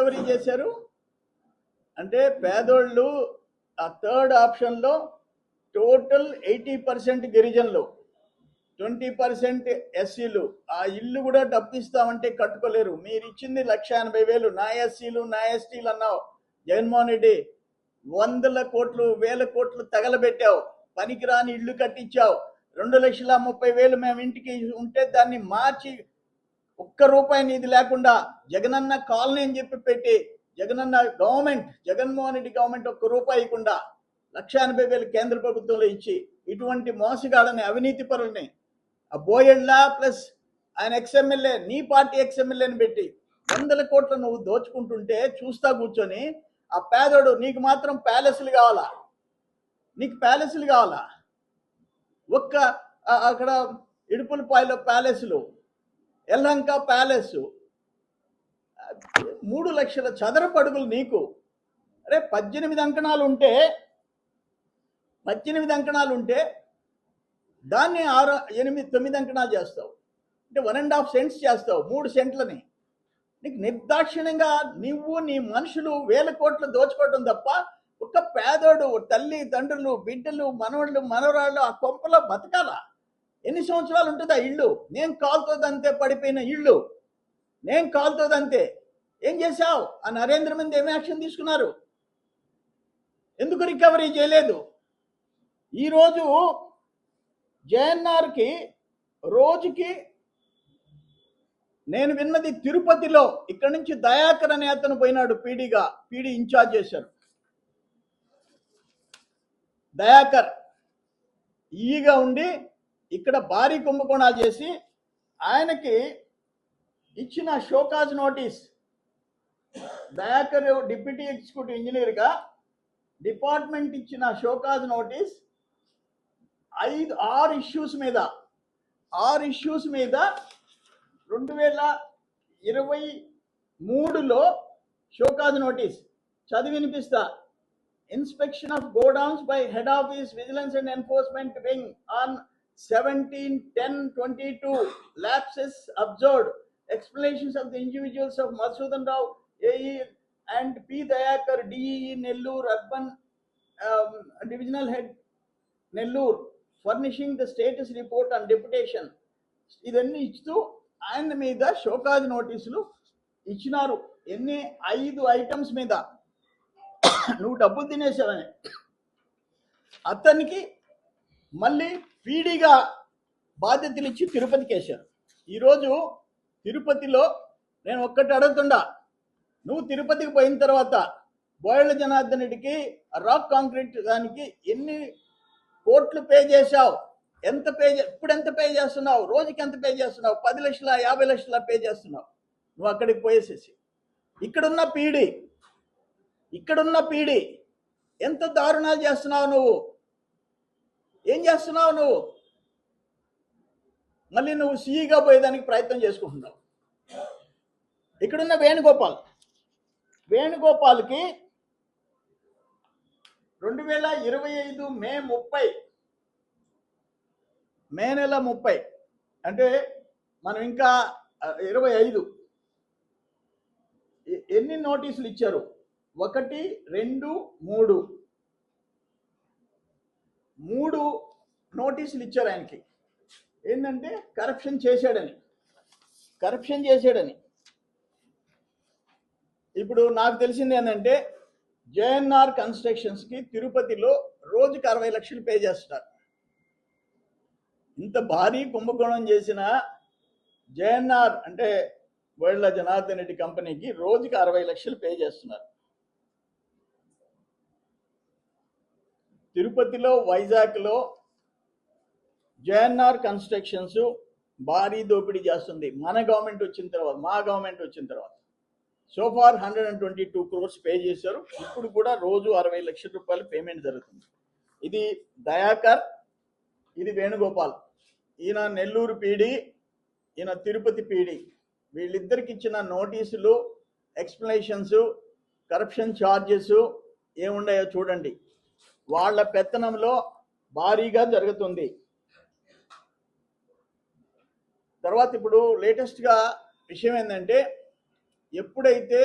Recovery చేశారు అంటే పేదోళ్ళు ఆ థర్డ్ ఆప్షన్లో టోటల్ 80% గిరిజనులు, 20% ఎస్సీలు. ఆ ఇల్లు కూడా డబ్బిస్తామంటే కట్టుకోలేరు. మీరు ఇచ్చింది 1,80,000 నా ఎస్సీలు నా ఎస్టీలు అన్నావు. జగన్మోహన్ రెడ్డి వందల కోట్లు వేల కోట్లు తగలబెట్టావు, పనికిరాని ఇల్లు కట్టించావు. 2,30,000 మేము ఇంటికి ఉంటే దాన్ని మార్చి ఒక్క రూపాయి నిధి లేకుండా జగనన్న కాలనీ అని చెప్పి పెట్టి జగనన్న గవర్నమెంట్, జగన్మోహన్ రెడ్డి గవర్నమెంట్ ఒక్క రూపాయి ఇవ్వకుండా 1,80,000 కేంద్ర ప్రభుత్వంలో ఇచ్చి ఇటువంటి మోసగాళ్ళని అవినీతి పరుల్ని ఆ బోయళ్ళ ప్లస్ ఆయన ఎక్స్ఎమ్మెల్యే, నీ పార్టీ ఎక్స్ఎమ్మెల్యేని పెట్టి వందల కోట్లు నువ్వు దోచుకుంటుంటే చూస్తా కూర్చొని ఆ పేదోడు నీకు మాత్రం ప్యాలెస్లు కావాలా, నీకు ప్యాలెస్లు కావాలా? ఒక్క అక్కడ ఇడుపులపాయలో ప్యాలెస్లు, ఎల్లంక ప్యాలెస్, 3 లక్షల చదరపు అడుగులు నీకు. అరే 18 అంకణాలు ఉంటే దాన్ని 6, 8, 9 అంకణాలు చేస్తావు. అంటే 1.5 సెంట్స్ చేస్తావు, 3 సెంట్లని. నీకు నిర్దాక్షిణ్యంగా నువ్వు నీ మనుషులు వేల కోట్లు దోచుకోవడం తప్ప ఒక్క పేదోడు తల్లి తండ్రులు బిడ్డలు మనవాళ్ళు మనవరాళ్ళు ఆ కొంపలో బతకాలా? ఎన్ని సంవత్సరాలు ఉంటుంది ఆ ఇల్లు? నేను కాలుతోదంతే పడిపోయిన ఇల్లు, నేను కాలుతోదంతే. ఏం చేశావు? ఆ నరేంద్ర మోదీ ఏమి యాక్షన్ తీసుకున్నారు? ఎందుకు రికవరీ చేయలేదు? ఈరోజు జేఎన్ఆర్కి రోజుకి నేను విన్నది తిరుపతిలో ఇక్కడి నుంచి దయాకర్ అనే అతను పోయినాడు, పీడీ ఇన్ఛార్జ్ చేశారు. దయాకర్ ఈగా ఉండి ఇక్కడ భారీ కుంభకోణాలు చేసి ఆయనకి ఇచ్చిన show cause notice, Dayakar deputy executive ఇంజనీర్గా డిపార్ట్మెంట్ ఇచ్చిన షోకాజ్ నోటీస్ 6 ఇష్యూస్ మీద 2023లో షోకాజ్ నోటీస్ చదివి వినిపిస్తా. Inspection of godowns by head office vigilance and enforcement wing on 17/10/22 lapses observed. Explanations of the individuals of Madhusudan Rao AE and P. Dayakar DE Nellore Urban Divisional Head Nellore furnishing the status report on deputation. ఇదన్నీ ఇస్తూ ఆయన మీద show cause నోటీసులు ఇచ్చినారు. ఎన్ని? 5 items మీద. నువ్వు డబ్బులు తినేసావని అతనికి మళ్ళీ పీడీగా బాధ్యతలు ఇచ్చి తిరుపతికి వేశారు. ఈరోజు తిరుపతిలో నేను ఒక్కటి అడుగుతుండా, నువ్వు తిరుపతికి పోయిన తర్వాత బోయళ్ళ జనార్దన్ రెడ్డికి రాక్ కాంక్రీట్ దానికి ఎన్ని కోట్లు పే చేశావు? ఇప్పుడు ఎంత పే చేస్తున్నావు? రోజుకి ఎంత పే చేస్తున్నావు? 10 లక్షల 50 లక్షల పే చేస్తున్నావు నువ్వు అక్కడికి పోయేసేసి. ఇక్కడున్న పీడీ ఎంత దారుణాలు చేస్తున్నావు నువ్వు? ఏం చేస్తున్నావు నువ్వు? మళ్ళీ నువ్వు సీఈగా పోయేదానికి ప్రయత్నం చేసుకుంటున్నావు. ఇక్కడున్న వేణుగోపాల్కి 2025 మే నెల 30 అంటే మనం ఇంకా 25 ఎన్ని నోటీసులు ఇచ్చారు? 1, 2, 3 నోటీసులు ఇచ్చారు ఆయనకి. ఏంటంటే కరప్షన్ చేశాడని. ఇప్పుడు నాకు తెలిసింది ఏంటంటే జేఎన్ఆర్ కన్స్ట్రక్షన్స్కి తిరుపతిలో రోజుకి 60 లక్షలు పే చేస్తున్నారు. ఇంత భారీ కుంభకోణం చేసిన జేఎన్ఆర్ అంటే బోయళ్ళ జనార్దన్ రెడ్డి కంపెనీకి రోజుకి 60 లక్షలు పే చేస్తున్నారు. తిరుపతిలో వైజాగ్లో జేఎన్ఆర్ కన్స్ట్రక్షన్స్ భారీ దోపిడీ చేస్తుంది. మా గవర్నమెంట్ వచ్చిన తర్వాత సోఫార్ 122 crores పే చేశారు. ఇప్పుడు కూడా రోజు 60 లక్షల రూపాయలు పేమెంట్ జరుగుతుంది. ఇది దయాకర్, ఇది వేణుగోపాల్. ఈయన నెల్లూరు పీడీ, ఈయన తిరుపతి పీడీ. వీళ్ళిద్దరికి ఇచ్చిన నోటీసులు, ఎక్స్ప్లెనేషన్స్, కరప్షన్ ఛార్జెస్ ఏముండాయో చూడండి. వాళ్ళ పెత్తనంలో భారీగా జరుగుతుంది. తర్వాత ఇప్పుడు లేటెస్ట్గా విషయం ఏంటంటే ఎప్పుడైతే